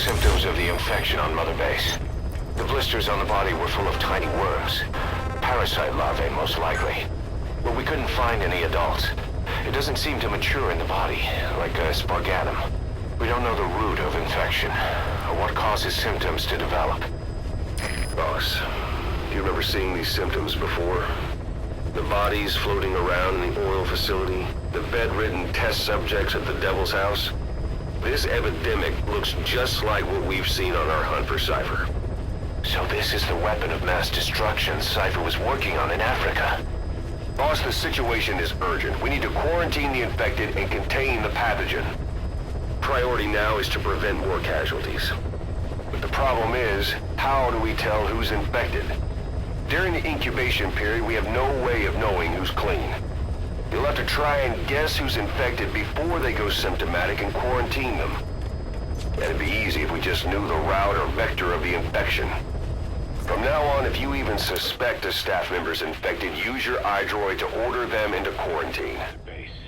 symptoms of the infection on Mother Base. The blisters on the body were full of tiny worms. Parasite larvae, most likely. But we couldn't find any adults. It doesn't seem to mature in the body, like a spargatum. We don't know the root of infection, or what causes symptoms to develop. Boss, do you remember seeing these symptoms before? The bodies floating around in the oil facility, the bedridden test subjects at the Devil's House. This epidemic looks just like what we've seen on our hunt for Cypher. So this is the weapon of mass destruction Cypher was working on in Africa. Boss, the situation is urgent. We need to quarantine the infected and contain the pathogen. Priority now is to prevent more casualties. But the problem is, how do we tell who's infected? During the incubation period, we have no way of knowing who's clean. You'll have to try and guess who's infected before they go symptomatic and quarantine them. That'd be easy if we just knew the route or vector of the infection. From now on, if you even suspect a staff member's infected, use your iDroid to order them into quarantine.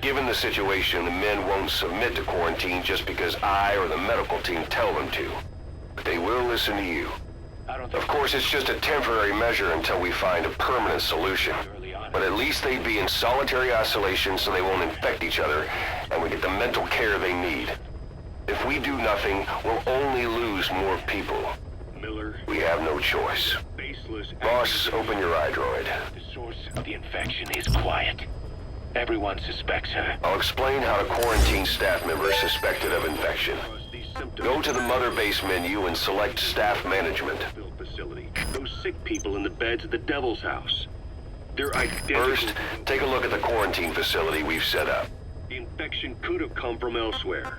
Given the situation, the men won't submit to quarantine just because I or the medical team tell them to. But they will listen to you. Of course, it's just a temporary measure until we find a permanent solution. But at least they'd be in solitary isolation so they won't infect each other, and we get the mental care they need. If we do nothing, we'll only lose more people. Miller, We have no choice. baseless. Boss, open your iDroid. The source of the infection is quiet. Everyone suspects her. I'll explain how to quarantine staff members suspected of infection. Go to the Mother Base menu and select Staff Management. Facility. Those sick people in the beds at the Devil's House. They're identical. First, take a look at the quarantine facility we've set up. The infection could have come from elsewhere.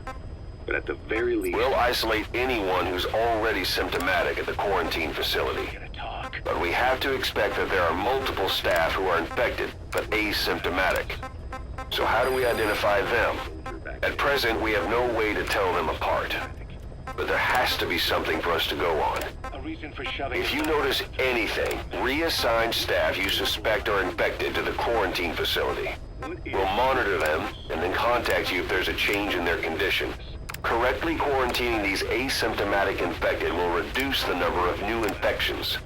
But at the very least... We'll isolate anyone who's already symptomatic at the quarantine facility. Gonna talk. But we have to expect that there are multiple staff who are infected, but asymptomatic. So how do we identify them? At present, we have no way to tell them apart. But there has to be something for us to go on. A reason for shoving... If you notice anything, reassign staff you suspect are infected to the quarantine facility. We'll monitor them and then contact you if there's a change in their condition. Correctly quarantining these asymptomatic infected will reduce the number of new infections.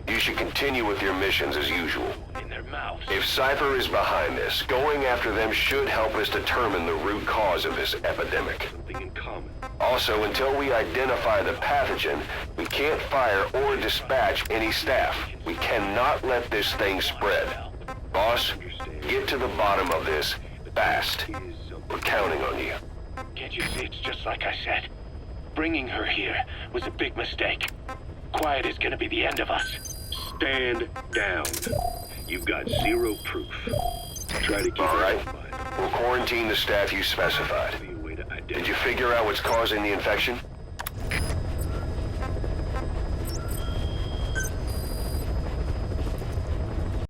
You should continue with your missions as usual. in their mouths. If Cypher is behind this, going after them should help us determine the root cause of this epidemic. Something in common. Also, until we identify the pathogen, we can't fire or dispatch any staff. We cannot let this thing spread. Boss, get to the bottom of this fast. We're counting on you. Can't you see it's just like I said? Bringing her here was a big mistake. Quiet is gonna be the end of us. Stand down. You've got zero proof. Try to keep All right. it We'll quarantine the staff you specified. Did you figure out what's causing the infection?